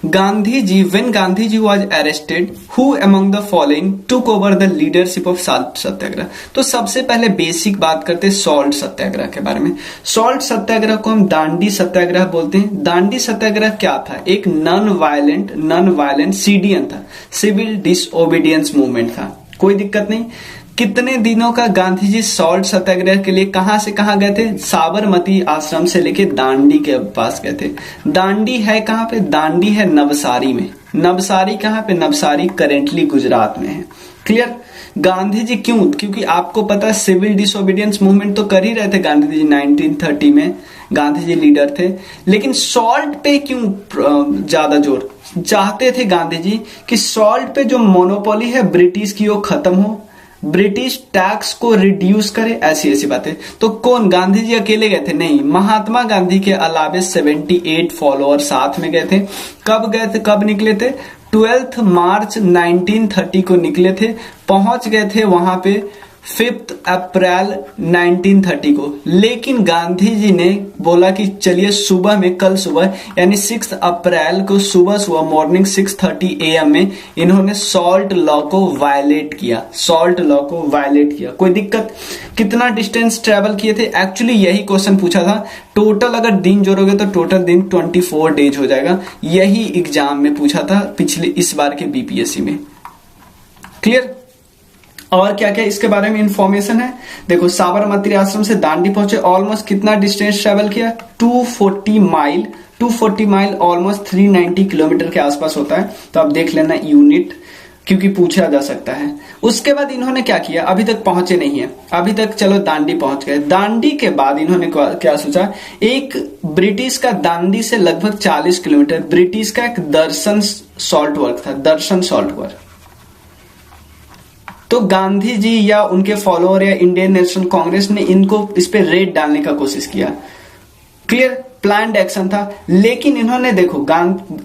Gandhi ji, when Gandhi ji was arrested, who among the following took over the leadership of salt satyagraha. तो सबसे पहले basic बात करते हैं सॉल्ट सत्याग्रह के बारे में। सॉल्ट सत्याग्रह को हम दांडी सत्याग्रह बोलते हैं। दांडी सत्याग्रह क्या था? एक नॉन वायलेंट सीडीएन था, सिविल डिसओबीडियंस मूवमेंट था। कोई दिक्कत नहीं। कितने दिनों का गांधी जी सॉल्ट सत्याग्रह के लिए कहां से कहां गए थे? साबरमती आश्रम से लेके दांडी के पास गए थे। दांडी है कहां पे? दांडी है नवसारी में। नवसारी कहां पे? नवसारी करेंटली गुजरात में है। क्लियर? गांधी जी क्यों? क्योंकि आपको पता है सिविल डिसोबीडियंस मूवमेंट तो कर ही रहे थे गांधी जी। 1930 में गांधी जी लीडर थे, लेकिन सॉल्ट पे क्यों ज्यादा जोर चाहते थे गांधी जी? कि सॉल्ट पे जो मोनोपोली है ब्रिटिश की वो खत्म हो, ब्रिटिश टैक्स को रिड्यूस करे, ऐसी बातें। तो कौन? गांधी जी अकेले गए थे? नहीं, महात्मा गांधी के अलावे 78 फॉलोअर साथ में गए थे। कब गए थे? कब निकले थे? 12 मार्च 1930 को निकले थे। पहुंच गए थे वहां पे 5 अप्रैल 1930 को। लेकिन गांधी जी ने बोला कि चलिए सुबह में, कल सुबह यानी 6 अप्रैल को सुबह मॉर्निंग 6:30 AM में इन्होंने सॉल्ट लॉ को वायलेट किया। सॉल्ट लॉ को वायलेट किया। कोई दिक्कत? कितना डिस्टेंस ट्रेवल किए थे? एक्चुअली यही क्वेश्चन पूछा था। टोटल अगर दिन जोड़ोगे तो टोटल दिन 24 डेज हो जाएगा। यही एग्जाम में पूछा था पिछले इस बार के बीपीएससी में। क्लियर? और क्या क्या इसके बारे में इंफॉर्मेशन है? देखो, साबरमती आश्रम से दांडी पहुंचे। ऑलमोस्ट कितना डिस्टेंस ट्रेवल किया? 240 माइल। 240 माइल ऑलमोस्ट 390 किलोमीटर के आसपास होता है। तो आप देख लेना यूनिट, क्योंकि पूछा जा सकता है। उसके बाद इन्होंने क्या किया? अभी तक पहुंचे नहीं है, अभी तक चलो दांडी पहुंच गए। दांडी के बाद इन्होंने क्या सोचा? एक ब्रिटिश का दांडी से लगभग 40 किलोमीटर ब्रिटिश का एक दर्शन सॉल्ट वर्क था, दर्शन सॉल्ट वर्क। तो गांधी जी या उनके फॉलोअर या इंडियन नेशनल कांग्रेस ने इनको इस पे रेड डालने का कोशिश किया। क्लियर? प्लान्ड एक्शन था। लेकिन इन्होंने देखो,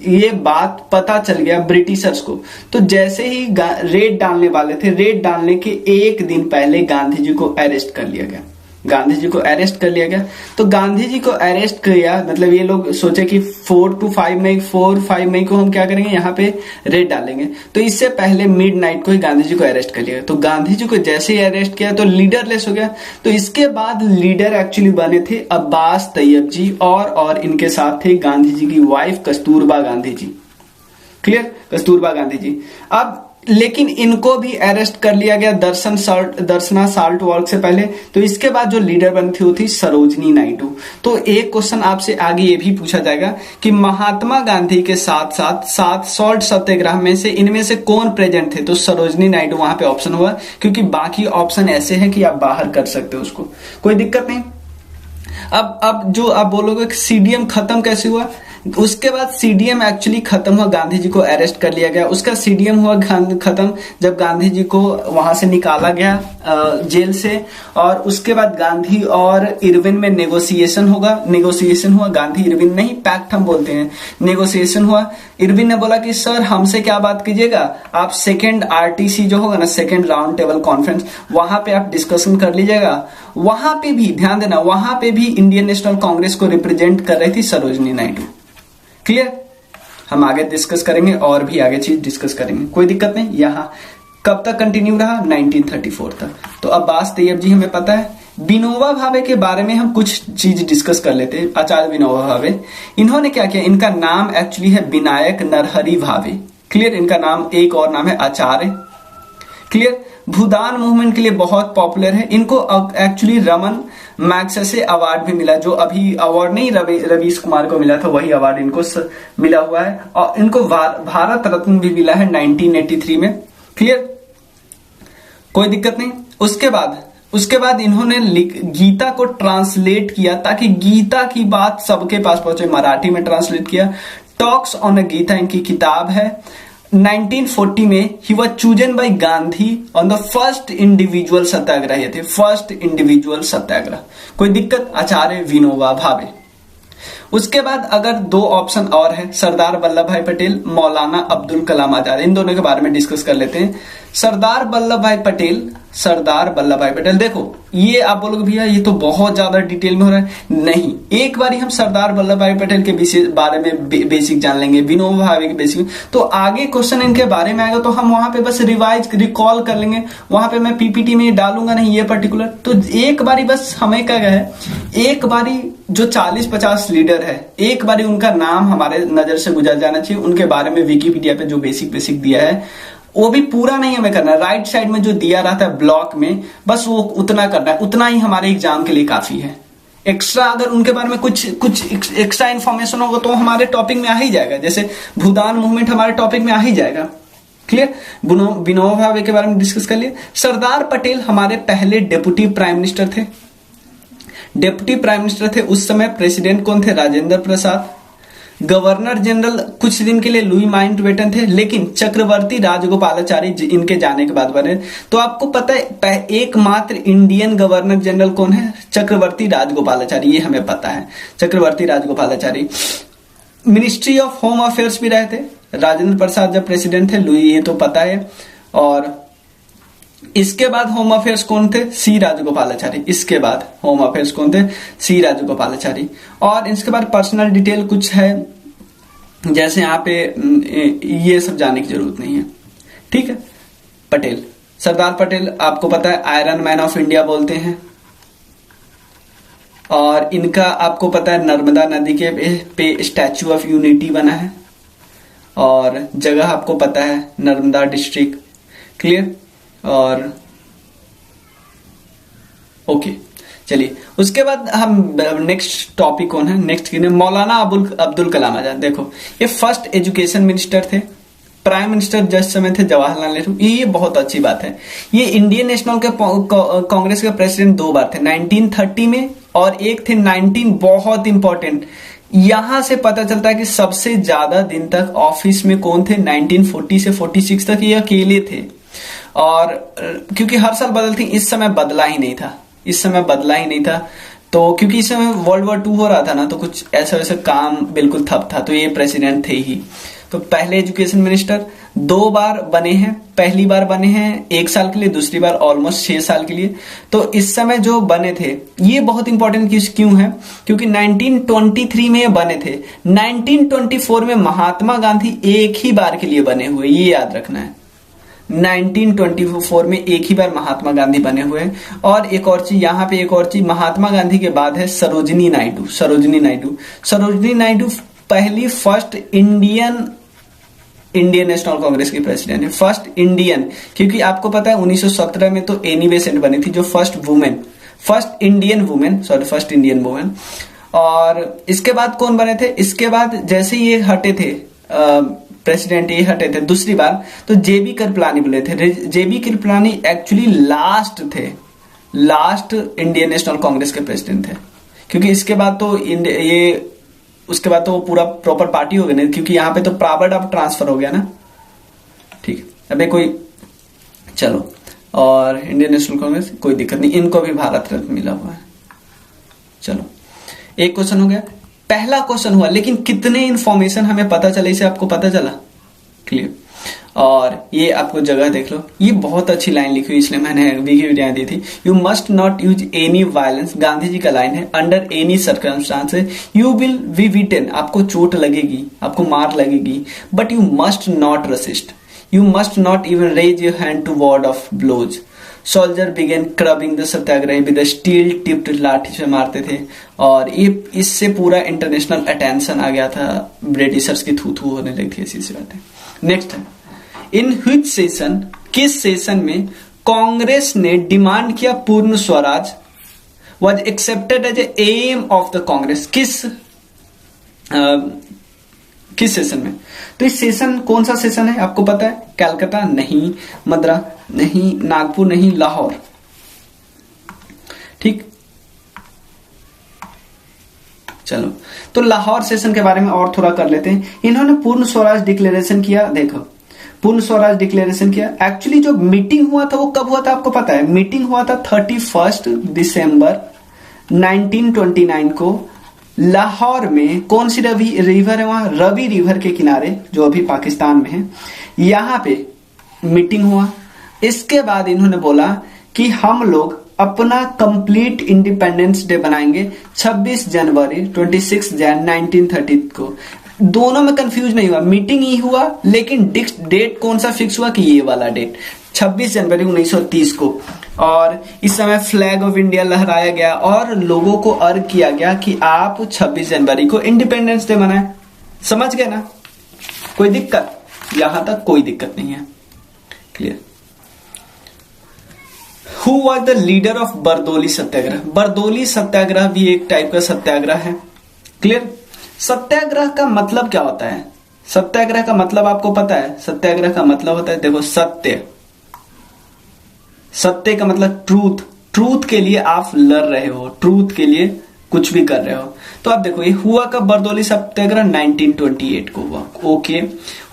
ये बात पता चल गया ब्रिटिशर्स को। तो जैसे ही रेड डालने वाले थे, रेड डालने के एक दिन पहले गांधी जी को अरेस्ट कर लिया गया। गांधी जी को अरेस्ट कर लिया गया। तो गांधी जी को अरेस्ट किया, मतलब ये लोग सोचे कि 4-5 मई को हम क्या करेंगे, यहाँ पे रेड डालेंगे। तो इससे पहले मिडनाइट को ही गांधी जी को अरेस्ट कर लिया। तो गांधी जी को जैसे ही अरेस्ट किया तो लीडरलेस हो गया। तो इसके बाद लीडर एक्चुअली बने थे अब्बास तैयब जी, और इनके साथ थे गांधी जी की वाइफ कस्तूरबा गांधी जी। क्लियर? कस्तूरबा गांधी जी। अब लेकिन इनको भी अरेस्ट कर लिया गया दर्शना साल्ट वर्क से पहले। तो इसके बाद जो लीडर बनी थी वो थी सरोजनी नायडू। तो एक क्वेश्चन आपसे आगे ये भी पूछा जाएगा कि महात्मा गांधी के साथ साथ सॉल्ट सत्याग्रह में से इनमें से कौन प्रेजेंट थे? तो सरोजनी नायडू वहां पे ऑप्शन हुआ, क्योंकि बाकी ऑप्शन ऐसे हैं कि आप बाहर कर सकते हो उसको, कोई दिक्कत नहीं। अब जो आप बोलोगे कि सीडीएम खत्म कैसे हुआ? उसके बाद सीडीएम एक्चुअली खत्म हुआ, गांधी जी को अरेस्ट कर लिया गया। उसका सीडीएम हुआ खत्म जब गांधी जी को वहां से निकाला गया जेल से। और उसके बाद गांधी और इरविन में नेगोशिएशन हुआ। गांधी इरविन नहीं, पैक्ट हम बोलते हैं, नेगोशिएशन हुआ। इरविन ने बोला कि सर हमसे क्या बात कीजिएगा, आप सेकेंड आरटीसी जो होगा ना, सेकेंड राउंड टेबल कॉन्फ्रेंस, वहां पे आप डिस्कशन कर लीजिएगा। वहां पे भी ध्यान देना, वहां पे भी इंडियन नेशनल कांग्रेस को रिप्रेजेंट कर रही थी सरोजनी नायडू। क्लियर? हम आगे डिस्कस करेंगे और भी आगे चीज डिस्कस करेंगे, कोई दिक्कत नहीं। यहां कब तक कंटिन्यू रहा? 1934 तक। तो अब्बास तैयब जी हमें पता है। विनोबा भावे के बारे में हम कुछ चीज डिस्कस कर लेते हैं। आचार्य विनोबा भावे, इन्होंने क्या किया? इनका नाम एक्चुअली है विनायक नरहरि भावे। क्लियर? इनका नाम एक और नाम है आचार्य। क्लियर? भूदान मूवमेंट के लिए बहुत पॉपुलर है। इनको एक्चुअली रमन मैग्सेसे अवार्ड भी मिला, जो अभी अवार्ड नहीं रवीश कुमार को मिला था, वही अवार्ड इनको मिला हुआ है। और इनको भारत रत्न भी मिला है 1983 में। क्लियर? कोई दिक्कत नहीं। उसके बाद इन्होंने गीता को ट्रांसलेट किया ताकि गीता की बात सबके पास पहुंचे। मराठी में ट्रांसलेट किया। टॉक्स ऑन अ गीता इनकी किताब है। 1940 में ही was chosen by Gandhi on the first individual satyagraha. ये थे फर्स्ट इंडिविजुअल सत्याग्रह। कोई दिक्कत? आचार्य विनोबा भावे। उसके बाद अगर दो ऑप्शन और है, सरदार वल्लभ भाई पटेल, मौलाना अब्दुल कलाम आजाद, इन दोनों के बारे में डिस्कस कर लेते हैं। सरदार वल्लभ भाई पटेल सरदार वल्लभ भाई पटेल। देखो ये आप बोलोगे भैया ये तो बहुत ज्यादा डिटेल में हो रहा है, नहीं, एक बार ही हम सरदार वल्लभ भाई पटेल के बारे में बेसिक जान लेंगे, विनोबा भावे के बेसिक, तो आगे क्वेश्चन इनके बारे में आएगा तो हम वहां पे बस रिवाइज रिकॉल कर लेंगे, वहां पे मैं पीपीटी में डालूंगा नहीं ये पर्टिकुलर। तो एक बारी बस हमें क्या है, एक बारी जो 40-50 लीडर है एक बारी उनका नाम हमारे नजर से गुजर जाना चाहिए, उनके बारे में विकिपीडिया पे जो बेसिक दिया है वो भी पूरा नहीं हमें करना है, राइट साइड में जो दिया रहता है ब्लॉक में बस वो उतना करना है, उतना ही हमारे एग्जाम के लिए काफी है। एक्स्ट्रा अगर उनके बारे में कुछ एक्स्ट्रा इन्फॉर्मेशन होगा तो हमारे टॉपिक में आ ही जाएगा, जैसे भूदान मूवमेंट हमारे टॉपिक में आ ही जाएगा। क्लियर, विनोबा भावे के बारे में डिस्कस कर लिए। सरदार पटेल हमारे पहले डेप्यूटी प्राइम मिनिस्टर थे। डेप्यूटी प्राइम मिनिस्टर थे उस समय, प्रेसिडेंट कौन थे, राजेंद्र प्रसाद। गवर्नर जनरल कुछ दिन के लिए लुई माउंटबेटन थे, लेकिन चक्रवर्ती राजगोपालाचारी इनके जाने के बाद बने। तो आपको पता है एकमात्र इंडियन गवर्नर जनरल कौन है, चक्रवर्ती राजगोपालाचारी, ये हमें पता है, Chakravarti Rajagopalachari. Ministry of home affairs भी रहे थे राजेंद्र प्रसाद जब प्रेसिडेंट थे, लुई, ये तो पता है। और इसके बाद होम अफेयर्स कौन थे, सी राजगोपालाचारी। इसके बाद होम अफेयर्स कौन थे, सी राजगोपालाचारी। और इसके बाद पर्सनल डिटेल कुछ है, जैसे यहाँ पे ये सब जानने की जरूरत नहीं है, ठीक है। पटेल, सरदार पटेल आपको पता है आयरन मैन ऑफ इंडिया बोलते हैं, और इनका आपको पता है नर्मदा नदी के पे स्टैच्यू ऑफ यूनिटी बना है, और जगह आपको पता है नर्मदा डिस्ट्रिक्ट। क्लियर, और ओके चलिए उसके बाद हम नेक्स्ट टॉपिक कौन है, नेक्स्ट मौलाना अब्दुल कलाम आजाद। देखो ये फर्स्ट एजुकेशन मिनिस्टर थे, प्राइम मिनिस्टर जिस समय थे जवाहरलाल नेहरू। ये बहुत अच्छी बात है, ये इंडियन नेशनल के कांग्रेस के प्रेसिडेंट 2 बार थे, 1930 में और एक थे 19, बहुत इंपॉर्टेंट, यहां से पता चलता है कि सबसे ज्यादा दिन तक ऑफिस में कौन थे, 1940 से 46 तक ये अकेले थे। और क्योंकि हर साल बदलती, इस समय बदला ही नहीं था, इस समय बदला ही नहीं था, तो क्योंकि इस समय वर्ल्ड वॉर 2 हो रहा था ना, तो कुछ ऐसा वैसा काम बिल्कुल ठप था, तो ये प्रेसिडेंट थे ही। तो पहले एजुकेशन मिनिस्टर 2 बार बने हैं, पहली बार बने हैं 1 साल के लिए, दूसरी बार ऑलमोस्ट 6 साल के लिए। तो इस समय जो बने थे ये बहुत इंपॉर्टेंट क्यों है, क्योंकि 1923 में ये बने थे, 1924 में महात्मा गांधी एक ही बार के लिए बने हुए, ये याद रखना है, 1924 में एक ही बार महात्मा गांधी बने हुए हैं। और एक और चीज यहाँ पे, एक और चीज, महात्मा गांधी के बाद है सरोजिनी नायडू। सरोजिनी नायडू पहली फर्स्ट इंडियन नेशनल कांग्रेस की प्रेसिडेंट है, फर्स्ट इंडियन, क्योंकि आपको पता है 1917 में तो एनी बेसेंट बनी थी जो फर्स्ट इंडियन वुमेन। और इसके बाद कौन बने थे, इसके बाद जैसे ये हटे थे प्रेसिडेंट, ये हटे थे दूसरी बार, तो जेबी कृपलानी बने थे। J B Kripalani actually last Indian National Congress के प्रेसिडेंट थे, क्योंकि इसके बाद तो उसके बाद तो वो पूरा प्रॉपर पार्टी हो गया ना, क्योंकि यहाँ पे तो पावर अब ट्रांसफर हो गया ना, ठीक। अबे कोई चलो, और इंडियन नेशनल कांग्रेस कोई दिक्कत नहीं, इनको भी भारत रत्न मिला हुआ है। चलो एक क्वेश्चन हो गया, पहला क्वेश्चन हुआ, लेकिन कितने इंफॉर्मेशन हमें पता चले इसे आपको पता चला, क्लियर। और ये आपको जगह देख लो, ये बहुत अच्छी लाइन लिखी हुई, इसलिए मैंने विकिपीडिया दी थी। You must not use any violence, Gandhi ji का लाइन है, under any circumstances you will be beaten, आपको चोट लगेगी, आपको मार लगेगी, but you must not resist, you must not even raise your hand to ward off blows. Soldier began curbing the satyagrahi with steel tipped lathi से मारते थे, और ये इससे पूरा इंटरनेशनल अटेंशन आ गया था, ब्रिटिशर्स की थू थू होने लगी थी, ऐसी सी बात है। नेक्स्ट है, इन व्हिच सेशन, किस सेशन में कांग्रेस ने डिमांड किया Purna Swaraj was accepted as aim of the Congress, किस सेशन में। तो इस सेशन कौन सा सेशन है आपको पता है, कलकत्ता नहीं, मद्रास नहीं, नागपुर नहीं, लाहौर, ठीक। चलो तो लाहौर सेशन के बारे में और थोड़ा कर लेते हैं। इन्होंने पूर्ण स्वराज डिक्लेरेशन किया, देखो पूर्ण स्वराज डिक्लेरेशन किया। एक्चुअली जो मीटिंग हुआ था वो कब हुआ था आपको पता है, मीटिंग हुआ था 31 दिसंबर 1929 को लाहौर में। कौन सी रिवर है वहां, रवि रिवर के किनारे, जो अभी पाकिस्तान में है, यहां पे मीटिंग हुआ। इसके बाद इन्होंने बोला कि हम लोग अपना कंप्लीट इंडिपेंडेंस डे बनाएंगे 26 जनवरी 26 जन 1930 को। दोनों में कंफ्यूज नहीं हुआ, मीटिंग ही हुआ, लेकिन डेट कौन सा फिक्स हुआ कि ये वाला डेट 26 जनवरी 1930 को। और इस समय फ्लैग ऑफ इंडिया लहराया गया और लोगों को अर्ज किया गया कि आप 26 जनवरी को इंडिपेंडेंस डे मनाएं। समझ गए ना? कोई दिक्कत? यहां तक कोई दिक्कत नहीं है। Clear? Who was the leader of Bardoli satyagraha? Bardoli satyagraha भी एक टाइप का सत्याग्रह है। क्लियर? सत्याग्रह का मतलब क्या होता है? सत्याग्रह का मतलब आपको पता है? सत्याग्रह का मतलब होता है, देखो, सत्य। सत्य का मतलब ट्रूथ। ट्रूथ के लिए आप लड़ रहे हो, ट्रूथ के लिए कुछ भी कर रहे हो। तो आप देखो, ये हुआ कब? बरदोली सत्याग्रह 1928 को हुआ। ओके,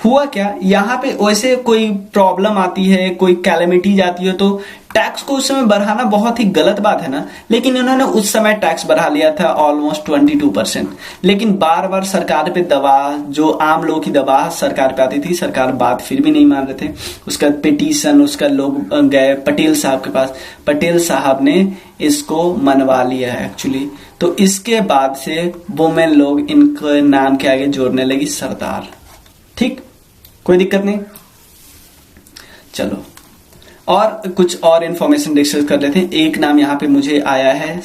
हुआ क्या, यहाँ पे वैसे कोई प्रॉब्लम आती है, कोई कैलेमिटी जाती है, तो टैक्स को उस समय बढ़ाना बहुत ही गलत बात है ना। लेकिन उन्होंने उस समय टैक्स बढ़ा लिया था ऑलमोस्ट 22%। लेकिन बार बार सरकार पे दबाव, जो आम लोगों की दबाव सरकार पे आती थी, सरकार बात फिर भी नहीं मान रहे थे। उसका पिटीशन, उसका लोग गए पटेल साहब के पास, पटेल साहब ने इसको मनवा लिया है एक्चुअली। तो इसके बाद से वुमेन लोग इनके नाम के आगे जोड़ने लगी सरदार। ठीक, कोई दिक्कत नहीं। चलो, और कुछ और इंफॉर्मेशन डिस्कस कर लेते हैं। एक नाम यहाँ पे मुझे आया है,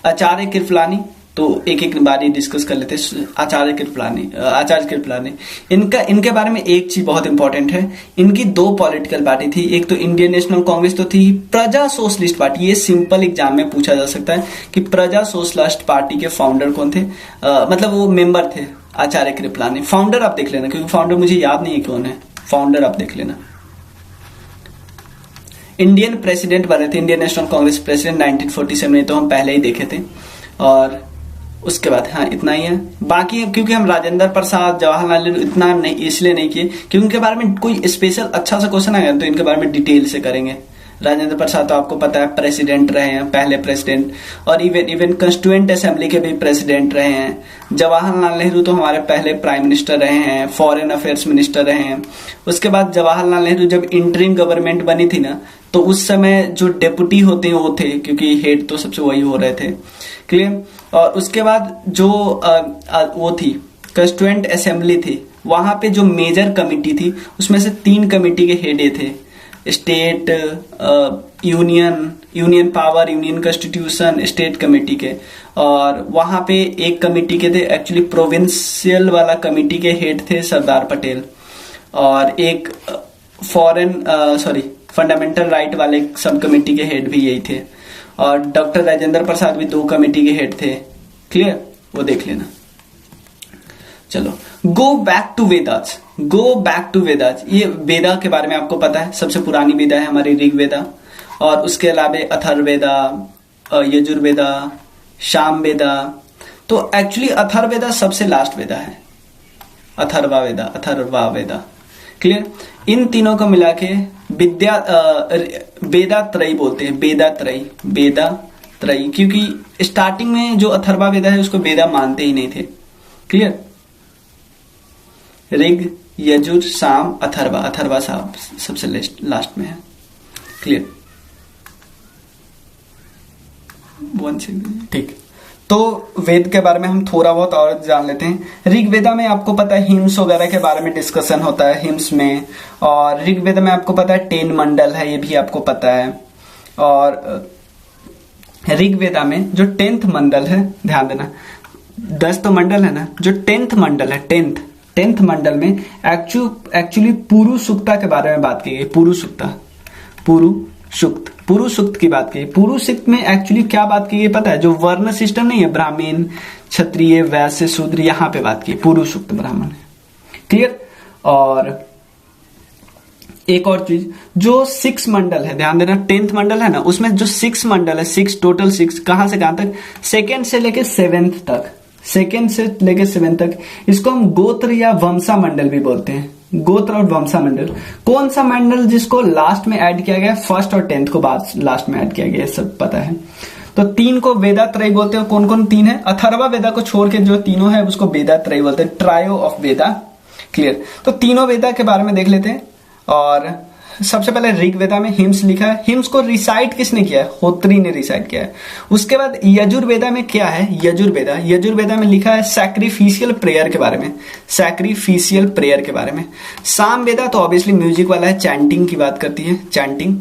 आचार्य कृपलानी। तो एक एक बारी डिस्कस कर लेते हैं। आचार्य कृपलानी, इनके बारे में एक चीज बहुत इंपॉर्टेंट है। इनकी दो पॉलिटिकल पार्टी थी, एक तो इंडियन नेशनल कांग्रेस तो थी, प्रजा सोशलिस्ट पार्टी। ये सिंपल एग्जाम में पूछा जा सकता है कि प्रजा सोशलिस्ट पार्टी के फाउंडर कौन थे, मतलब वो मेंबर थे आचार्य कृपलानी। फाउंडर आप देख लेना, क्योंकि फाउंडर मुझे याद नहीं है कौन है, फाउंडर आप देख लेना। इंडियन प्रेसिडेंट बने थे, इंडियन नेशनल कांग्रेस प्रेसिडेंट 1947 में, तो हम पहले ही देखे थे। और उसके बाद हाँ, इतना ही है। बाकी क्योंकि हम राजेंद्र प्रसाद, जवाहरलाल नेहरू इतना नहीं, इसलिए नहीं किए क्योंकि उनके बारे में कोई स्पेशल अच्छा सा क्वेश्चन आएगा तो इनके बारे में डिटेल से करेंगे। राजेंद्र प्रसाद तो आपको पता है प्रेसिडेंट रहे हैं, पहले प्रेसिडेंट, और इवन कंस्टिट्यूएंट असेंबली के भी प्रेसिडेंट रहे हैं। जवाहरलाल नेहरू तो हमारे पहले प्राइम मिनिस्टर रहे हैं, फॉरेन अफेयर्स मिनिस्टर रहे हैं। उसके बाद जवाहरलाल नेहरू जब इंटरिम गवर्नमेंट बनी थी ना, तो उस समय जो डेप्यूटी होते हैं वो थे, क्योंकि हेड तो सबसे वही हो रहे थे। क्लियर? और उसके बाद जो वो थी कंस्टिट्यूएंट असेंबली थी, वहां पे जो मेजर कमिटी थी उसमें से 3 कमिटी के हेड थे, state, union power, union constitution, state committee के। और वहां पे एक कमेटी के थे एक्चुअली प्रोविंशियल वाला कमेटी के हेड थे सरदार पटेल, और एक फंडामेंटल राइट वाले सब कमेटी के हेड भी यही थे। और डॉक्टर राजेंद्र प्रसाद भी 2 कमेटी के हेड थे। क्लियर? वो देख लेना। चलो, गो बैक टू वेदास। ये वेदा के बारे में आपको पता है, सबसे पुरानी वेदा है हमारी ऋग्वेदा, और उसके अलावा अथर्ववेदा, यजुर्वेदा, सामवेदा। तो एक्चुअली अथर्ववेदा सबसे लास्ट वेदा है, अथर्ववेदा। क्लियर? इन तीनों को मिला के वेदा त्रयी बोलते हैं, वेदा त्रयी, क्योंकि स्टार्टिंग में जो अथर्ववेदा है उसको वेदा मानते ही नहीं थे। क्लियर? ऋग, यजुर, साम, अथर्वा साहब सबसे लास्ट में है। क्लियर? ठीक, तो वेद के बारे में हम थोड़ा बहुत और जान लेते हैं। ऋग्वेदा में आपको पता है हिम्स वगैरह के बारे में डिस्कशन होता है हिम्स में, और ऋग्वेदा में आपको पता है 10 मंडल है, ये भी आपको पता है। और ऋग्वेदा में जो 10th मंडल है, ध्यान देना, 10 तो मंडल है ना, जो 10th मंडल है, 10th मंडल में एक्चुअली पुरु सुक्ता के बारे में बात की गई। पुरु सुक्त की बात की। पुरु सुक्त में एक्चुअली क्या बात की गई पता है? जो वर्ण सिस्टम नहीं है, ब्राह्मण, क्षत्रिय, वैश्य, शूद्र, यहां पे बात की पुरु सुक्त ब्राह्मण है। क्लियर? और एक और चीज, जो 6 मंडल है, ध्यान देना, 10th मंडल है ना, उसमें जो 6 मंडल है, 6 टोटल 6, कहां से कहां तक? 2nd से लेके 7th तक, 2nd से लेके 7th तक, इसको हम गोत्र या वंशा मंडल भी बोलते हैं। गोत्र और वंशा मंडल। कौन सा मंडल जिसको लास्ट में ऐड किया गया? 1st और 10th को बाद लास्ट में ऐड किया गया, सब पता है। तो 3 को वेदा त्रय बोलते हैं। कौन कौन 3 है? अथर्वा वेदा को छोड़ के जो तीनों है उसको वेदा त्रय बोलते हैं, ट्रायो ऑफ वेदा। क्लियर? तो तीनों वेदा के बारे में देख लेते हैं। और सबसे पहले ऋग्वेदा में हिम्स लिखा है। हिम्स को रिसाइट किसने किया है? होत्री ने रिसाइट किया है। उसके बाद यजुर्वेदा में क्या है? यजुर्वेदा में लिखा है सैक्रिफिशियल प्रेयर के बारे में, सैक्रिफिशियल प्रेयर के बारे में। सामवेदा तो ऑब्वियसली म्यूजिक वाला है, चैंटिंग की बात करती है, चैंटिंग।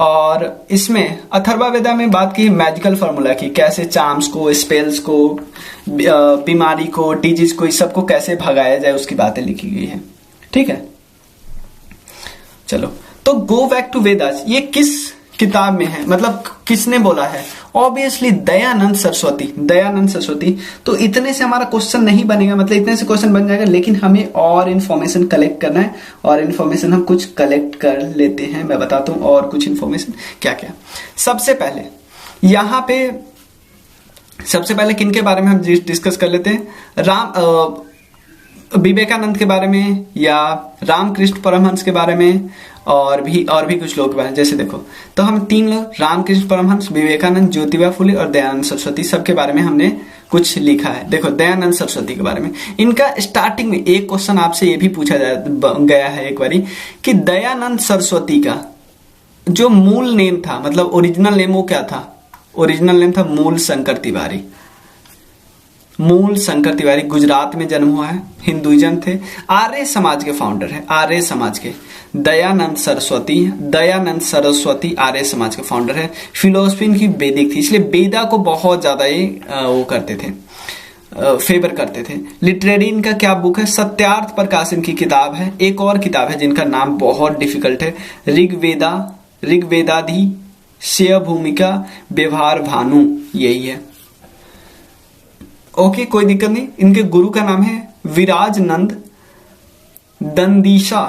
और इसमें अथर्ववेदा में बात की मैजिकल फॉर्मूला की, कैसे चार्म्स को, स्पेल्स को, बीमारी को, डिजीज को, इस सबको कैसे भगाया जाए, उसकी बातें लिखी गई है। ठीक है, चलो तो गो बैक टू वेदास ये किस किताब में है, मतलब किसने बोला है? ऑब्वियसली दयानंद सरस्वती। तो इतने से हमारा क्वेश्चन नहीं बनेगा, मतलब इतने से क्वेश्चन बन जाएगा, लेकिन हमें और इन्फॉर्मेशन कलेक्ट करना है, और इन्फॉर्मेशन हम कुछ कलेक्ट कर लेते हैं। मैं बताता हूं और कुछ इन्फॉर्मेशन क्या क्या। सबसे पहले यहां पे सबसे पहले किन के बारे में हम डिस्कस कर लेते हैं? विवेकानंद के बारे में, या रामकृष्ण परमहंस के बारे में, और भी कुछ लोग के बारे में। जैसे देखो, तो हम 3 लोग, रामकृष्ण परमहंस, विवेकानंद, ज्योतिबा फुले और दयानंद सरस्वती, सबके बारे में हमने कुछ लिखा है। देखो दयानंद सरस्वती के बारे में, इनका स्टार्टिंग में एक क्वेश्चन आपसे ये भी पूछा गया है एक बारी, कि दयानंद सरस्वती का जो मूल नेम था, मतलब ओरिजिनल नेम वो क्या था? ओरिजिनल नेम था मूल शंकर तिवारी। मूल शंकर तिवारी गुजरात में जन्म हुआ है, हिंदुइज्म थे, आर्य समाज के फाउंडर है, आर्य समाज के। दयानंद सरस्वती आर्य समाज के फाउंडर है। फिलोसफी इनकी वैदिक थी, इसलिए वेदा को बहुत ज्यादा ही वो करते थे, फेवर करते थे। लिटरेरी इनका क्या बुक है? सत्यार्थ प्रकाश इनकी किताब है। एक और किताब है जिनका नाम बहुत डिफिकल्ट है, ऋग्वेदाधि शेय भूमिका व्यवहार भानु, यही है। ओके, कोई दिक्कत नहीं। इनके गुरु का नाम है विराजनंद दंदीशा।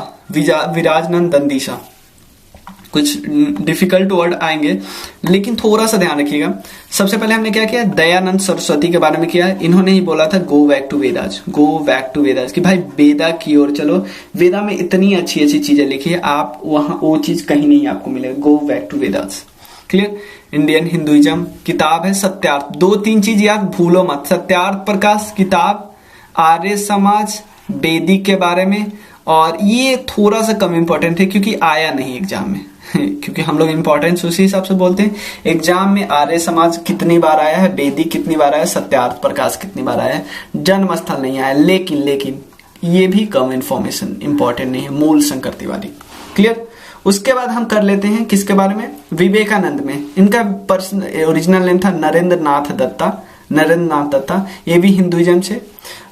कुछ डिफिकल्ट वर्ड आएंगे, लेकिन थोड़ा सा ध्यान रखिएगा। सबसे पहले हमने क्या किया? दयानंद सरस्वती के बारे में किया। इन्होंने ही बोला था गो बैक टू वेदास, कि भाई वेदा की ओर चलो, वेदा में इतनी अच्छी अच्छी चीजें लिखी है, आप वहां वो चीज कहीं नहीं आपको मिलेगा। Go back to Vedas. Clear? Indian Hinduism किताब है सत्यार्थ। 2-3 चीज याद भूलो मत, सत्यार्थ प्रकाश किताब, आर्य समाज, वैदिक के बारे में, और ये थोड़ा सा कम इंपॉर्टेंट है क्योंकि आया नहीं एग्जाम में क्योंकि हम लोग इंपॉर्टेंस उसी हिसाब से बोलते हैं। एग्जाम में आर्य समाज कितनी बार आया है, वैदिक कितनी बार आया है, सत्यार्थ प्रकाश कितनी बार आया है, जन्म स्थल नहीं आया। लेकिन ये भी कम इंफॉर्मेशन, इंपॉर्टेंट नहीं है, मूल शंकर तिवारी। क्लियर? उसके बाद हम कर लेते हैं किसके बारे में? विवेकानंद में। इनका ओरिजिनल नेम था नरेंद्र नाथ दत्ता, ये भी हिंदुइज्म से।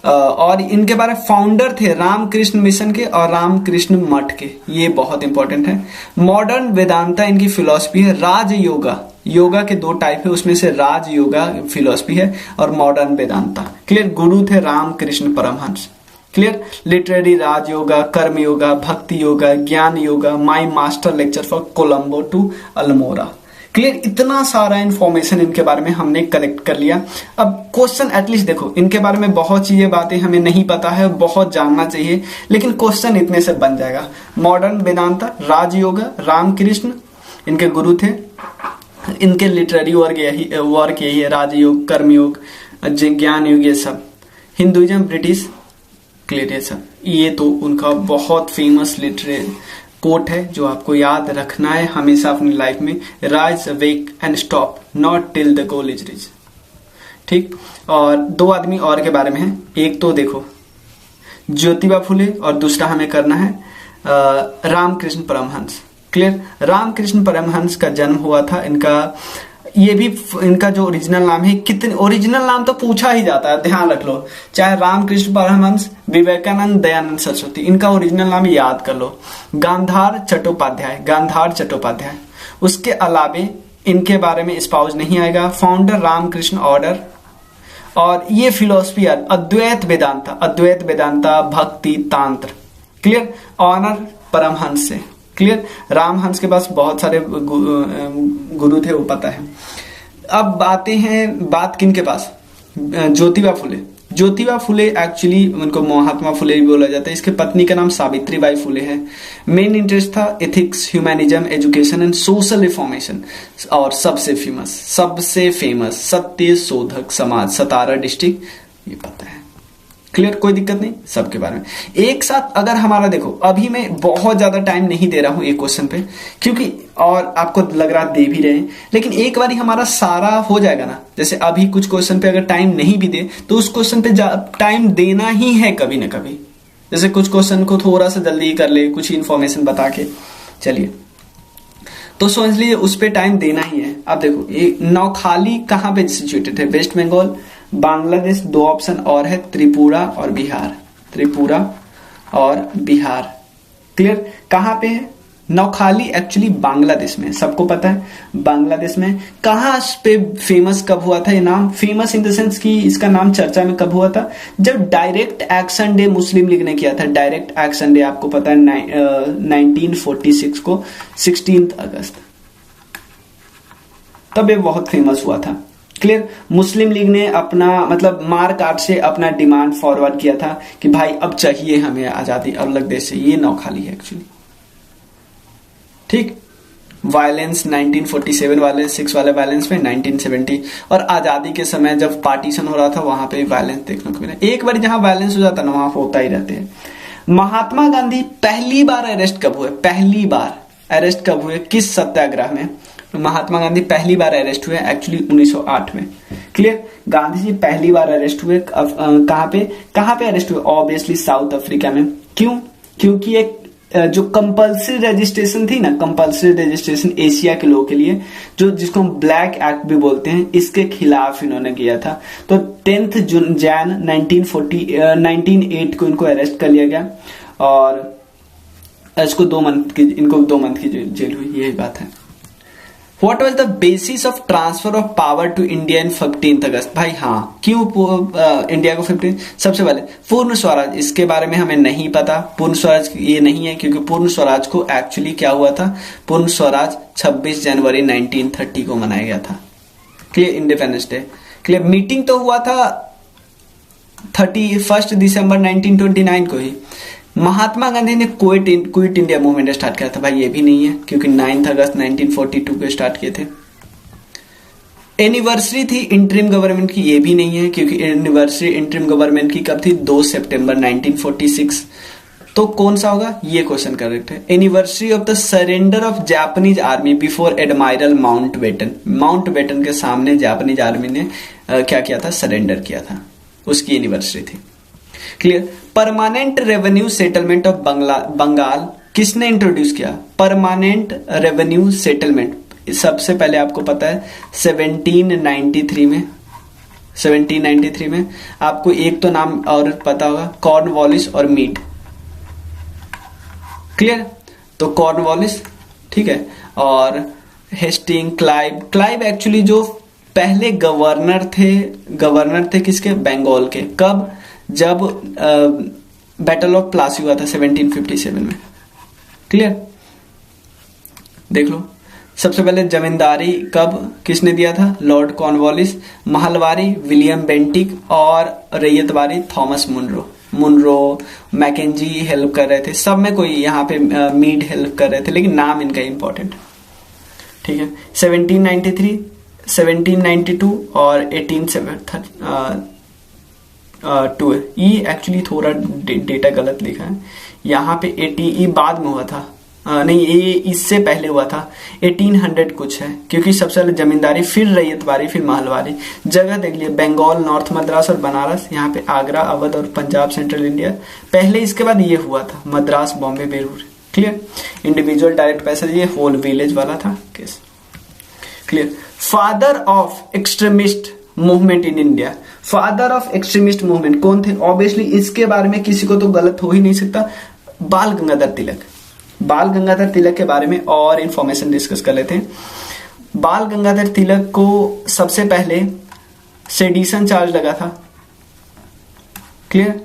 और इनके बारे में फाउंडर थे रामकृष्ण मिशन के और रामकृष्ण मठ के, ये बहुत इंपॉर्टेंट है। मॉडर्न वेदांता इनकी फिलॉसफी है। राज योगा के 2 टाइप है, उसमें से राज योगा फिलॉसफी है और मॉडर्न वेदांता। क्लियर? गुरु थे Ramakrishna Paramahamsa. Clear? Literary Raj yoga, Karma yoga, Bhakti yoga, Jnana yoga, my master lecture for Colombo to Almora. Clear? इतना सारा इंफॉर्मेशन इनके बारे में हमने कलेक्ट कर लिया। अब क्वेश्चन एटलीस्ट देखो, इनके बारे में बहुत चीजें बातें हमें नहीं पता है, बहुत जानना चाहिए, लेकिन क्वेश्चन इतने से बन जाएगा। मॉडर्न वेदांता, राजयोग, रामकृष्ण इनके गुरु थे, इनके लिटरेरी वर्क यही है, राजयोग, कर्मयोग, ज्ञान योग, ये सब। Hinduism, British, clear? ये सब, ये तो उनका बहुत फेमस लिटरेरी कोट है जो आपको याद रखना है हमेशा अपनी लाइफ में। Rise awake and stop not till the goal is reach. ठीक? और 2 आदमी और के बारे में है, एक तो देखो ज्योतिबा फुले, और दूसरा हमें करना है रामकृष्ण परमहंस। क्लियर? रामकृष्ण परमहंस का जन्म हुआ था, इनका ये भी इनका जो ओरिजिनल नाम है, कितने ओरिजिनल नाम तो पूछा ही जाता है, ध्यान रख लो, चाहे रामकृष्ण परमहंस, विवेकानंद, दयानंद सरस्वती, इनका ओरिजिनल नाम याद कर लो। गांधार चट्टोपाध्याय। उसके अलावे इनके बारे में स्पाउस नहीं आएगा। फाउंडर रामकृष्ण ऑर्डर, और ये फिलोसफी अद्वैत वेदांता, भक्ति, तांत्र। क्लियर? ऑनर परमहंस से। क्लियर? रामहंस के पास बहुत सारे गुरु थे, वो पता है। अब बात किन के पास? ज्योतिबा फुले एक्चुअली उनको महात्मा फुले भी बोला जाता है। इसके पत्नी का नाम सावित्रीबाई फुले है। मेन इंटरेस्ट था ethics, humanism, education and social reformation. और सबसे फेमस सत्य शोधक समाज, सतारा डिस्ट्रिक्ट, ये पता है। क्लियर, कोई दिक्कत नहीं, सबके बारे में एक साथ। अगर हमारा देखो, अभी मैं बहुत ज्यादा टाइम नहीं दे रहा हूं एक क्वेश्चन पे, क्योंकि और आपको लग रहा दे भी रहे हैं, लेकिन एक बार हमारा सारा हो जाएगा ना। जैसे अभी कुछ क्वेश्चन पे अगर टाइम नहीं भी दे तो उस क्वेश्चन पे टाइम देना ही है कभी ना कभी। जैसे कुछ क्वेश्चन को थोड़ा सा जल्दी कर ले, कुछ इंफॉर्मेशन बता के चलिए, तो समझ लीजिए उस पे टाइम देना ही है। अब देखो ये नौखाली कहां पे सिचुएटेड है? वेस्ट बंगाल, बांग्लादेश, दो ऑप्शन और है, त्रिपुरा और बिहार। त्रिपुरा और बिहार, क्लियर। कहां पे है? नौखाली एक्चुअली बांग्लादेश में, सबको पता है बांग्लादेश में। कहां पे फेमस कब हुआ था ये नाम? फेमस इन द सेंस कि इसका नाम चर्चा में कब हुआ था? जब डायरेक्ट एक्शन डे मुस्लिम लीग ने किया था। डायरेक्ट एक्शन डे आपको पता है 1946 को, 16 अगस्त, तब ये बहुत फेमस हुआ था। क्लियर। मुस्लिम लीग ने अपना मतलब मार काट से अपना डिमांड फॉरवर्ड किया था कि भाई अब चाहिए हमें आजादी अलग देश से। ये नौखाली है एक्चुअली, ठीक। वायलेंस 1947 वाले 6 वाले वायलेंस में 1970 और आजादी के समय जब पार्टीशन हो रहा था वहां पे वायलेंस देखने को मिला। एक बार जहां वायलेंस हो जाता है ना वहां होता ही रहते हैं। महात्मा गांधी पहली बार अरेस्ट कब हुए? पहली बार अरेस्ट कब हुए? किस सत्याग्रह में महात्मा गांधी पहली बार अरेस्ट हुए? एक्चुअली 1908 में। क्लियर। गांधी जी पहली बार अरेस्ट हुए कहां पे अरेस्ट हुए? ऑब्वियसली साउथ अफ्रीका में। क्यों? क्योंकि एक जो कंपल्सरी रजिस्ट्रेशन थी ना, कंपल्सरी रजिस्ट्रेशन एशिया के लोगों के लिए, जो जिसको हम ब्लैक एक्ट भी बोलते हैं, इसके खिलाफ इन्होंने किया था। तो 10 जैन 1908 को इनको अरेस्ट कर लिया गया और इनको 2 मंथ की जेल हुई। यही बात है। What was the basis of transfer of power to India in 15 अगस्त? भाई हाँ, क्यों इंडिया को 15? सबसे पहले पूर्ण स्वराज, इसके बारे में हमें नहीं पता। पूर्ण स्वराज ये नहीं है क्योंकि पूर्ण स्वराज को एक्चुअली क्या हुआ था? पूर्ण स्वराज 26 जनवरी 1930 को मनाया गया था। Clear, independence day. Clear. Meeting तो हुआ था 31 दिसंबर 1929 को ही। महात्मा गांधी ने क्विट इंडिया मूवमेंट स्टार्ट किया था। भाई ये भी नहीं है क्योंकि 9 अगस्त 1942 को स्टार्ट किए थे। एनिवर्सरी थी इंटरिम गवर्नमेंट की, ये भी नहीं है क्योंकि एनिवर्सरी इंटरिम गवर्नमेंट की कब थी? 2 सितंबर 1946। तो कौन सा होगा? ये क्वेश्चन करेक्ट है। Anniversary of the surrender of Japanese army before admiral Mountbatten. Mountbatten के सामने जापानीज आर्मी ने क्या किया था? सरेंडर किया था, उसकी एनिवर्सरी थी। Clear. Permanent revenue settlement of Bengal किसने इंट्रोड्यूस किया? परमानेंट रेवेन्यू सेटलमेंट सबसे पहले आपको पता है 1793 में आपको एक तो नाम और पता होगा, कॉर्नवालिस और मीड। क्लियर। तो कॉर्नवालिस, ठीक है, और हेस्टिंग, क्लाइव एक्चुअली जो पहले गवर्नर थे किसके? बंगाल के। कब? जब बैटल ऑफ प्लासी हुआ था 1757 में। क्लियर। देख लो, सबसे पहले जमींदारी कब किसने दिया था? Lord Cornwallis. Mahalwari William Bentinck और ryotwari Thomas Munro. McKenzie help कर रहे थे, सब में कोई यहाँ पे मीड हेल्प कर रहे थे, लेकिन नाम इनका इंपॉर्टेंट, ठीक है। 1793, 1792 और 1872 है। ये एक्चुअली थोड़ा डेटा गलत लिखा है यहाँ पे। 80 बाद में हुआ था, नहीं ये इससे पहले हुआ था। 1800 कुछ है क्योंकि सबसे पहले जमींदारी, फिर रैयतवारी, फिर महलवारी। जगह देख लिए, बंगाल, नॉर्थ मद्रास और बनारस। यहाँ पे आगरा, अवध और पंजाब सेंट्रल इंडिया पहले, इसके बाद ये हुआ था Madras, Bombay, Belur. Clear. Individual direct passage, ये होल विलेज वाला था case. Clear. Father of extremist movement in India. Father of extremist movement कौन थे? ऑब्वियसली इसके बारे में किसी को तो गलत हो ही नहीं सकता, बाल गंगाधर तिलक। बाल गंगाधर तिलक के बारे में और इंफॉर्मेशन डिस्कस कर लेते हैं। बाल गंगाधर तिलक को सबसे पहले सेडिशन चार्ज लगा था। क्लियर।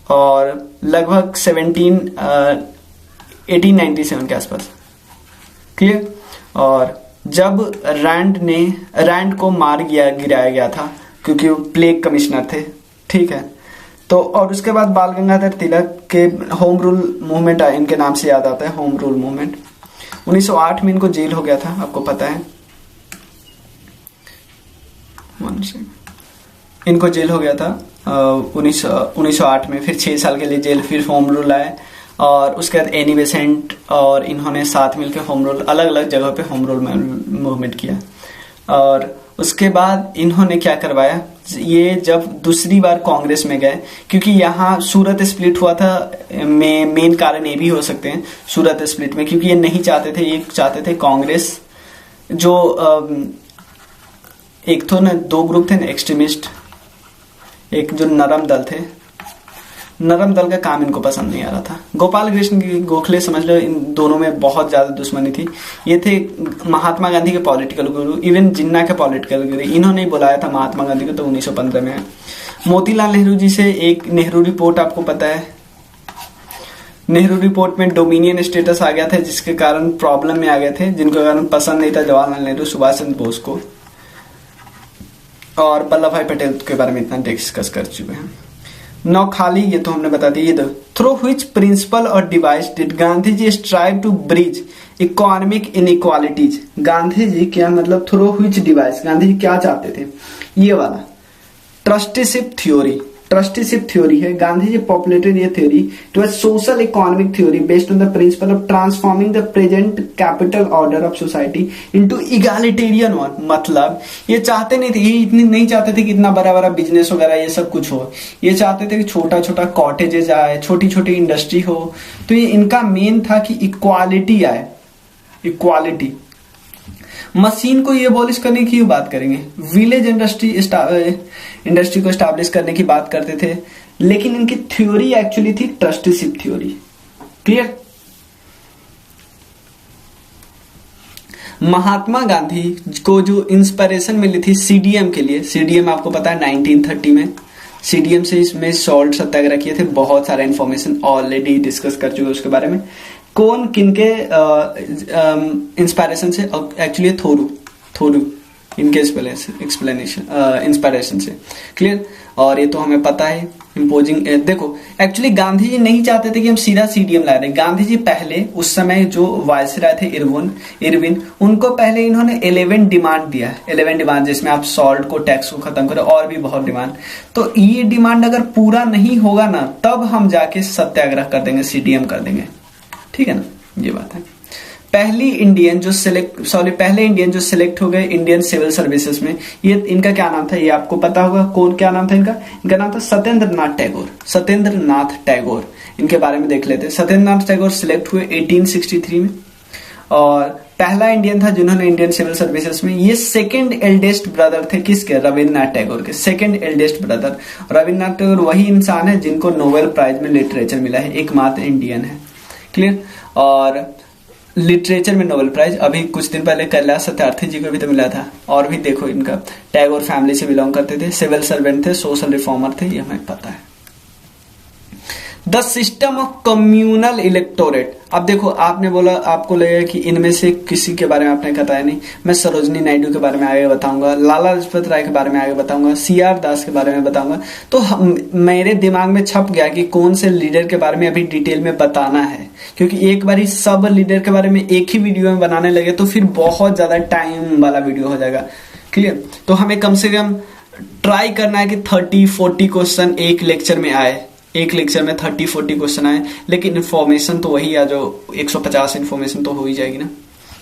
और लगभग 1897 के आसपास। क्लियर। और जब रैंड को गिराया गया था क्योंकि वो प्लेग कमिश्नर थे, ठीक है। तो और उसके बाद बाल गंगाधर तिलक के होम रूल मूवमेंट इनके नाम से याद आता है, होम रूल मूवमेंट। 1908 में इनको जेल हो गया था, आपको पता है। इनको जेल हो गया था 1908 में, फिर 6 साल के लिए जेल, फिर होम रूल आए, और उसके बाद एनी बेसेंट और इन्होंने साथ मिलकर होम रूल, अलग अलग जगह पे होम रूल मूवमेंट किया। और उसके बाद इन्होंने क्या करवाया, ये जब दूसरी बार कांग्रेस में गए, क्योंकि यहाँ सूरत स्प्लिट हुआ था, मेन कारण ये भी हो सकते हैं सूरत स्प्लिट में, क्योंकि ये नहीं चाहते थे, ये चाहते थे कांग्रेस जो एक तो ना 2 ग्रुप थे ना एक्सट्रीमिस्ट, एक जो नरम दल थे, नरम दल का काम इनको पसंद नहीं आ रहा था। गोपाल कृष्ण गोखले समझ लो, इन दोनों में बहुत ज्यादा दुश्मनी थी। ये थे महात्मा गांधी के पॉलिटिकल गुरु, इवन जिन्ना के पॉलिटिकल गुरु, इन्होंने ही बुलाया था महात्मा गांधी को, तो 1915 में। मोतीलाल नेहरू जी से एक नेहरू रिपोर्ट आपको पता है, नेहरू रिपोर्ट में डोमिनियन स्टेटस आ गया था, जिसके कारण प्रॉब्लम में आ गए थे, जिनके कारण पसंद नहीं था जवाहरलाल नेहरू, सुभाष चंद्र बोस को। और वल्लभ भाई पटेल के बारे में इतना डिस्कस कर चुके हैं। नौखाली, ये तो हमने बता दिया। थ्रू व्हिच प्रिंसिपल और device did Gandhi ji strive to bridge economic inequalities. Gandhi ji क्या मतलब, through which device, Gandhi ji क्या चाहते थे, ये वाला ट्रस्टीशिप थ्योरी। ट्रस्टीशिप थ्योरी है, गांधी जी पॉपुलेटेड ये theory to social economic theory based on the principle of transforming the present capital order of society into egalitarian one. मतलब ये चाहते नहीं थे, ये इतनी नहीं चाहते थे कि इतना बड़ा बड़ा बिजनेस वगैरह ये सब कुछ हो, ये चाहते थे कि छोटा छोटा कॉटेजेस आए, छोटी छोटी इंडस्ट्री हो। तो ये इनका मेन था कि इक्वालिटी आए, इक्वालिटी। मशीन को ये एबॉलिश करने की बात करेंगे, विलेज इंडस्ट्री को एस्टैब्लिश करने की बात करते थे, लेकिन इनकी थ्योरी एक्चुअली थी trusteeship theory. Clear. Mahatma Gandhi को जो इंस्पिरेशन मिली थी सीडीएम के लिए, सीडीएम आपको पता है 1930 में सीडीएम से इसमें सॉल्ट सत्याग्रह किए थे, बहुत सारा इंफॉर्मेशन ऑलरेडी डिस्कस कर चुके उसके बारे में। कौन किनके इंस्पायरेशन से, एक्चुअली थोरू इनके एक्सप्लेनेशन इंस्पायरेशन से। क्लियर। और ये तो हमें पता है इम्पोजिंग। देखो एक्चुअली गांधी जी नहीं चाहते थे कि हम सीधा सीडीएम ला रहे। गांधी जी पहले उस समय जो वायसराय थे इरविन, उनको पहले इन्होंने 11 डिमांड दिया, 11 डिमांड, जिसमें आप सॉल्ट को, टैक्स को खत्म करो, और भी बहुत डिमांड। तो ये डिमांड अगर पूरा नहीं होगा ना, तब हम जाके सत्याग्रह कर देंगे, सीडीएम कर देंगे। ठीक है ना, ये बात है। पहले इंडियन जो सिलेक्ट हो गए इंडियन सिविल सर्विसेज में, ये इनका क्या नाम था, ये आपको पता होगा। कौन, क्या नाम था इनका? इनका नाम था सत्येंद्र नाथ टैगोर। इनके बारे में देख लेते हैं। सत्येंद्र नाथ टैगोर सिलेक्ट हुए 1863 में, और पहला इंडियन था जिन्होंने इंडियन सिविल सर्विसेज में। ये सेकंड एल्डेस्ट ब्रदर थे किसके? रविन्द्रनाथ टैगोर के, second eldest brother. Rabindranath Tagore वही इंसान है जिनको नोबेल प्राइज में लिटरेचर मिला है, एकमात्र इंडियन है। क्लियर। और लिटरेचर में नोबेल प्राइज अभी कुछ दिन पहले कैलाश सत्यार्थी जी को भी तो मिला था। और भी देखो, इनका टैगोर फैमिली से बिलोंग करते थे, सिविल सर्वेंट थे, सोशल रिफॉर्मर थे, ये हमें पता है। The system of communal electorate. अब देखो, आपने बोला, आपको लगेगा कि इनमें से किसी के बारे में आपने बताया नहीं। मैं सरोजनी नायडू के बारे में आगे बताऊंगा, लाला लाजपत राय के बारे में आगे बताऊंगा, सीआर दास के बारे में बताऊंगा। तो मेरे दिमाग में छप गया कि कौन से लीडर के बारे में अभी डिटेल में बताना है, क्योंकि एक बार सब लीडर के बारे में एक ही वीडियो में बनाने लगे तो फिर बहुत ज्यादा टाइम वाला वीडियो हो जाएगा। क्लियर। तो हमें कम से कम ट्राई करना है कि 30-40 क्वेश्चन एक लेक्चर में आए, एक लेक्चर में 30-40 क्वेश्चन आए, लेकिन इन्फॉर्मेशन तो वही है, जो 150 इन्फॉर्मेशन तो हो ही जाएगी ना।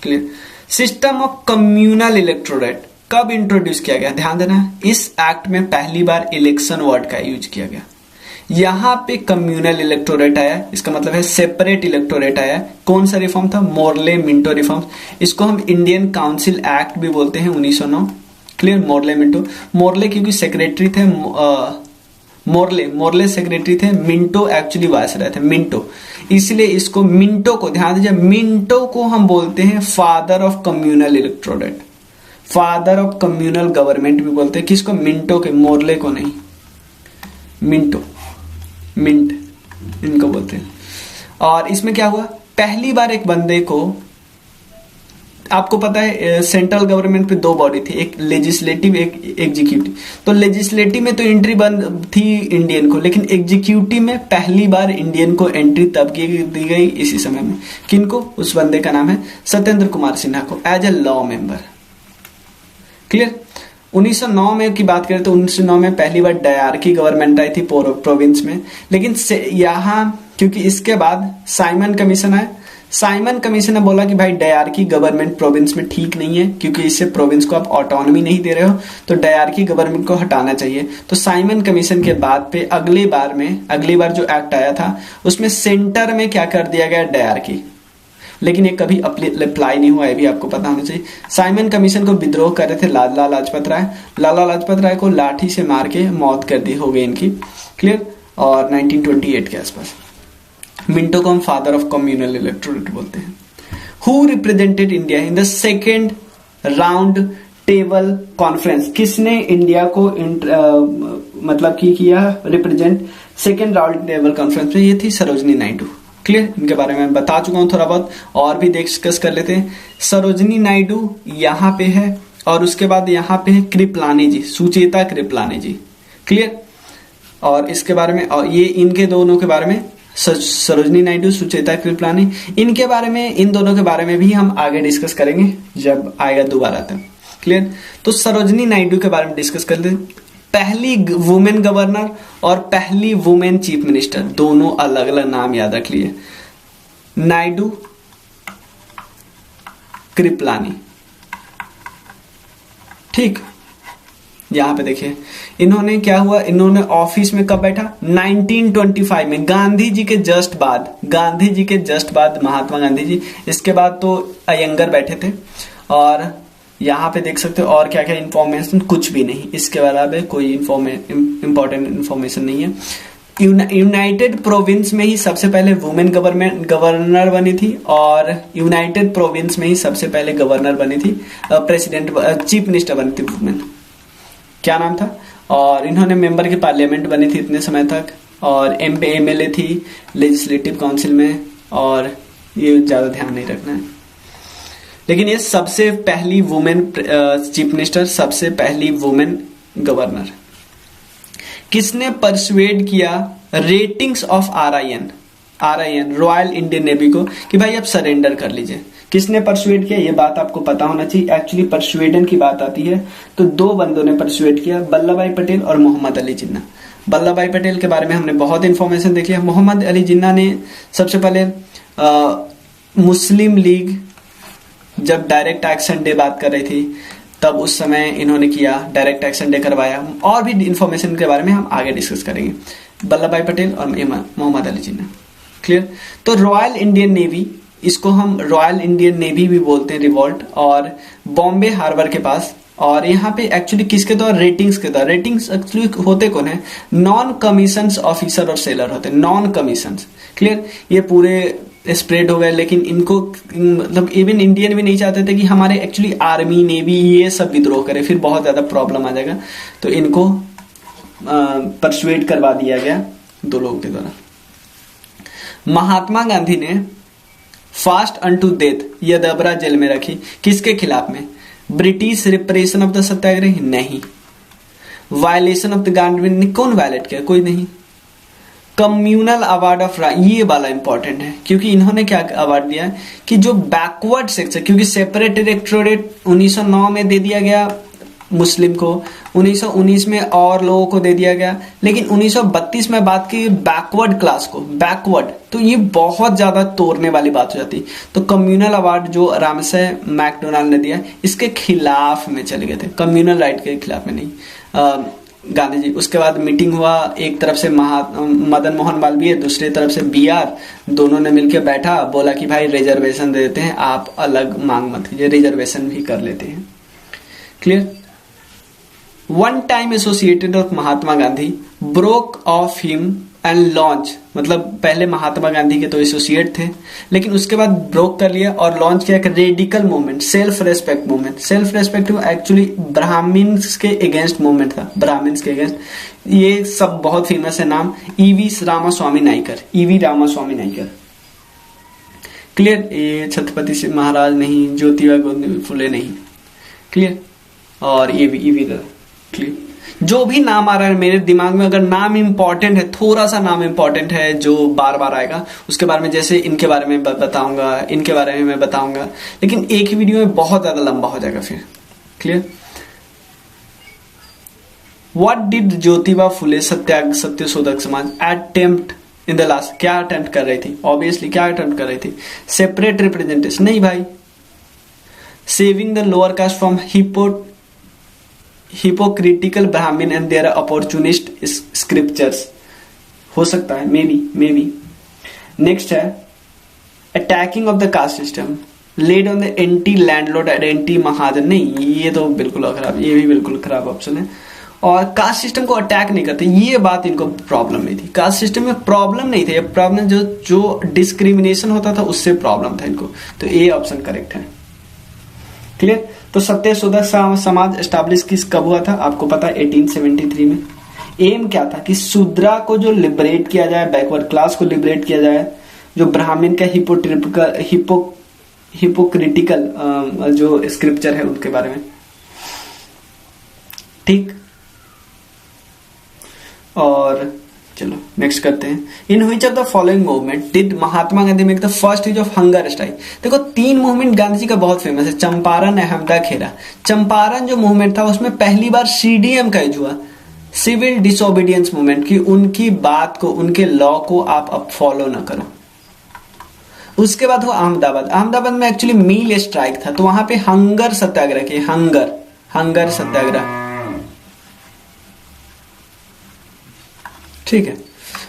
Clear. System of communal electorate कब इंट्रोड्यूस किया गया? ध्यान देना, इस एक्ट में पहली बार इलेक्शन वर्ड का यूज किया गया। यहां पे कम्युनल इलेक्टोरेट आया, इसका मतलब है सेपरेट इलेक्टोरेट आया। कौन सा रिफॉर्म था? Morley Minto reform. इसको हम इंडियन काउंसिल एक्ट भी बोलते हैं, 1909। क्लियर। मोर्ले मिंटो, मोर्ले क्योंकि सेक्रेटरी थे, मोर्ले सेक्रेटरी थे, मिंटो एक्चुअली वायसराय थे, मिंटो, इसलिए इसको मिंटो को, ध्यान दीजिए, मिंटो को हम बोलते हैं father of communal electorate, father of communal government भी बोलते हैं। किसको? मिंटो के, मोर्ले को नहीं, मिंटो, मिंट इनको बोलते हैं। और इसमें क्या हुआ, पहली बार एक बंदे को, आपको पता है सेंट्रल गवर्नमेंट पे 2 बॉडी थी, एक लेजिस्लेटिव, एक एग्जीक्यूटिव। तो लेजिस्लेटिव में तो एंट्री बंद थी इंडियन को, लेकिन एग्जीक्यूटिव में पहली बार इंडियन को एंट्री तब दी गई इसी समय में। किनको? उस बंदे का नाम है सत्येंद्र कुमार सिन्हा को, as a law member. Clear. 1909 में की बात करें तो 1909 में पहली बार डायरकी गवर्नमेंट आई थी प्रोविंस में, लेकिन यहाँ क्योंकि इसके बाद साइमन कमीशन आया, साइमन कमीशन ने बोला कि भाई डायरकी गवर्नमेंट प्रोविंस में ठीक नहीं है, क्योंकि इससे प्रोविंस को आप ऑटोनॉमी नहीं दे रहे हो, तो डायरकी गवर्नमेंट को हटाना चाहिए। तो साइमन कमीशन के बाद पे अगली बार जो एक्ट आया था उसमें सेंटर में क्या कर दिया गया, डायरकी, लेकिन ये कभी अप्लाई नहीं हुआ, ये भी आपको पता होना चाहिए। साइमन कमीशन को विद्रोह कर रहे थे लाला लाजपत राय, लाला लाजपत राय को लाठी से मार के मौत कर दी हो गई इनकी, क्लियर। और 1928 के आसपास मिंटो को हम फादर ऑफ कम्युनल इलेक्टोरेट बोलते हैं। Who represented India in the second round table conference, किसने इंडिया को मतलब की किया represent second round table conference में, ये थी सरोजनी नायडू, क्लियर। इनके बारे में बता चुका हूं थोड़ा बहुत, और भी डिस्कस कर लेते हैं। सरोजनी नायडू यहाँ पे है, और उसके बाद यहाँ पे है कृपलानी जी, सुचेता कृपलानी जी, क्लियर। और इसके बारे में, और ये इनके दोनों के बारे में, सरोजनी नायडू, सुचेता कृपलानी, इनके बारे में, इन दोनों के बारे में भी हम आगे डिस्कस करेंगे जब आएगा दोबारा तक, क्लियर। तो सरोजनी नायडू के बारे में डिस्कस कर लेते हैं। पहली वुमेन गवर्नर और पहली वुमेन चीफ मिनिस्टर, दोनों अलग अलग नाम याद रख लिए, नायडू, कृपलानी, ठीक। यहां पे देखिए इन्होंने क्या हुआ, इन्होंने ऑफिस में कब बैठा, 1925 में, गांधी जी के जस्ट बाद महात्मा गांधी जी, इसके बाद तो अयंगर बैठे थे। और यहाँ पे देख सकते हो और क्या क्या इंफॉर्मेशन, कुछ भी नहीं, इसके अलावा कोई इंपॉर्टेंट इंफॉर्मेशन नहीं है। यूनाइटेड प्रोविंस में ही सबसे पहले वुमेन गवर्नर बनी थी, और यूनाइटेड प्रोविंस में ही सबसे पहले गवर्नर बनी थी, प्रेसिडेंट चीफ मिनिस्टर बनी थी वुमेन, क्या नाम था। और इन्होंने मेंबर की पार्लियामेंट बनी थी इतने समय तक, और एमएलए थी लेजिस्लेटिव काउंसिल में, और ये ज्यादा ध्यान नहीं रखना है। लेकिन ये सबसे पहली वुमेन चीफ मिनिस्टर, सबसे पहली वुमेन गवर्नर। किसने परसुएड किया ratings of RIN Royal Indian Navy को कि भाई आप सरेंडर कर लीजिए, किसने परसुएड किया, ये बात आपको पता होना चाहिए। एक्चुअली परसुएडन की बात आती है तो दो बंदों ने परसुएड किया, वल्लभ भाई पटेल और मोहम्मद अली जिन्ना। वल्लभ भाई पटेल के बारे में हमने बहुत इंफॉर्मेशन देखी है। मोहम्मद अली जिन्ना ने सबसे पहले मुस्लिम लीग जब डायरेक्ट एक्शन डे बात कर रही थी तब उस समय इन्होंने किया, डायरेक्ट एक्शन डे करवाया। और भी इंफॉर्मेशन के बारे में हम आगे डिस्कस करेंगे। वल्लभ भाई पटेल और मोहम्मद अली जिन्ना, क्लियर। तो रॉयल इंडियन नेवी, इसको हम रॉयल इंडियन नेवी भी बोलते हैं, रिवॉल्ट, और बॉम्बे हार्बर के पास। और यहाँ पे एक्चुअली किसके द्वारा, रेटिंग्स के द्वारा। रेटिंग्स एक्चुअली होते कौन है, नॉन कमीशंस ऑफिसर और सेलर होते हैं, नॉन कमीशंस, क्लियर। ये पूरे स्प्रेड हो गए, लेकिन इनको मतलब इवन इंडियन भी नहीं चाहते थे कि हमारे एक्चुअली आर्मी नेवी ये सब विद्रोह करे, फिर बहुत ज्यादा प्रॉब्लम आ जाएगा, तो इनको परसुएड करवा दिया गया दो लोगों के द्वारा। महात्मा गांधी ने फास्ट अनटू डेथ यदवरा जेल में रखी, किसके खिलाफ में, ब्रिटिश रिप्रेशन ऑफ द सत्याग्रह, नहीं। वायलेशन ऑफ द गांधी, कौन वायलेट किया, कोई नहीं। कम्युनल अवार्ड ऑफ, ये वाला इंपॉर्टेंट है क्योंकि इन्होंने क्या अवार्ड दिया कि जो बैकवर्ड सेक्शन, क्योंकि सेपरेट इलेक्टोरेट 1909 में दे दिया गया मुस्लिम को, 1919 में और लोगों को दे दिया गया, लेकिन 1932 में बात की बैकवर्ड क्लास को, बैकवर्ड, तो ये बहुत ज्यादा तोड़ने वाली बात हो जाती। तो कम्युनल अवार्ड जो रामसे मैकडोनाल्ड ने दिया, इसके खिलाफ में चले गए थे, कम्युनल राइट के खिलाफ में नहीं गांधी जी। उसके बाद मीटिंग हुआ, एक तरफ से मदन मोहन मालवीय, दूसरी तरफ से बीआर, दोनों ने मिलकर बैठा, बोला कि भाई रिजर्वेशन दे देते हैं, आप अलग मांग मत कीजिए, रिजर्वेशन भी कर लेते हैं, clear. One time associated of Mahatma Gandhi broke of him and launch, मतलब पहले महात्मा गांधी के तो एसोसिएट थे, लेकिन उसके बाद ब्रोक कर लिया और लॉन्च किया एक radical movement, self respect movement. Self respect actually Brahmins के अगेंस्ट मूवमेंट था, ब्राह्मण्स के अगेंस्ट। ये सब बहुत फेमस है नाम, EV Ramaswamy Naicker, EV Ramaswamy Naicker, clear. ये छत्रपति महाराज नहीं, ज्योतिबा फुले नहीं, क्लियर। और ये भी ईवी, क्लियर। जो भी नाम आ रहा है मेरे दिमाग में, अगर नाम इंपॉर्टेंट है, थोड़ा सा नाम इंपॉर्टेंट है जो बार बार आएगा, उसके बारे में, जैसे इनके बारे में बताऊंगा, इनके बारे में मैं बताऊंगा, लेकिन एक ही वीडियो में बहुत ज्यादा लंबा हो जाएगा फिर, clear. What did Jyotiba Phule Satyashodhak Samaj attempt in the last, क्या अटेम्प्ट कर रही थी? ऑब्वियसली क्या अटेम्प्ट कर रही थी? सेपरेट रिप्रेजेंटेशन नहीं भाई, saving the lower caste from hypocritical Brahmin and their opportunist scriptures, हो सकता है, मे बी। नेक्स्ट है attacking of the caste system led on the anti landlord and anti mahajan, नहीं ये तो बिल्कुल खराब, ये भी बिल्कुल खराब ऑप्शन है। और कास्ट सिस्टम को अटैक नहीं करते, ये बात इनको प्रॉब्लम नहीं थी, कास्ट सिस्टम में प्रॉब्लम नहीं था, ये प्रॉब्लम जो डिस्क्रिमिनेशन होता था उससे प्रॉब्लम था इनको, तो ए ऑप्शन करेक्ट है। क्लियर? तो सत्यशोधक समाज एस्टैब्लिश कब हुआ था? आपको पता है 1873 में। एम क्या था कि शूद्रा को जो लिबरेट किया जाए, बैकवर्ड क्लास को लिबरेट किया जाए, जो ब्राह्मण का हिपोक्रिटिकल जो स्क्रिप्चर है उनके बारे में, ठीक। और चलो नेक्स्ट करते हैं। In which of the following movement did Mahatma Gandhi make the first use of hunger strike? देखो 3 मूवमेंट गांधी जी का बहुत फेमस है, चंपारण, अहमदा, खेरा। चंपारण जो मूवमेंट था उसमें पहली बार सीडीएम का यूज हुआ, सिविल डिसोबीडियंस मूवमेंट, की उनकी बात को, उनके लॉ को आप अब फॉलो ना करो। उसके बाद हुआ अहमदाबाद में एक्चुअली मील स्ट्राइक था, तो वहां पे हंगर सत्याग्रह किए, हंगर सत्याग्रह, ठीक है।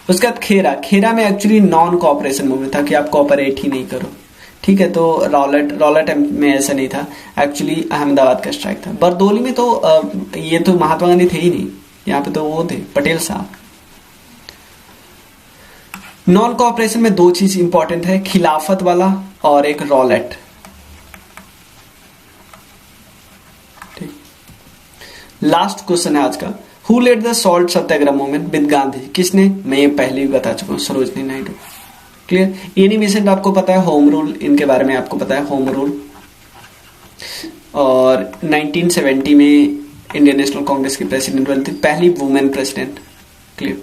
उसके बाद खेरा में एक्चुअली नॉन कोऑपरेशन मूवमेंट था कि आप कोऑपरेट ही नहीं करो, ठीक है। तो रॉलेट में ऐसा नहीं था, एक्चुअली अहमदाबाद का स्ट्राइक था। बरदौली में तो ये तो महात्मा गांधी थे ही नहीं, यहाँ पे तो वो थे पटेल साहब। नॉन कोऑपरेशन में 2 चीज इंपॉर्टेंट है, खिलाफत वाला और एक रॉलेट, ठीक। लास्ट क्वेश्चन है आज का, who led the salt Satyagraha movement with Gandhi? किसने? मैं ये पहले भी बता चुका हूं, सरोजनी नायडू। क्लियर? एनिमेशन आपको पता है, होम रूल, इनके बारे में आपको पता है, होम रूल। और 1970 में इंडियन नेशनल कांग्रेस की प्रेसिडेंट बनी थी, पहली वुमेन प्रेसिडेंट। क्लियर?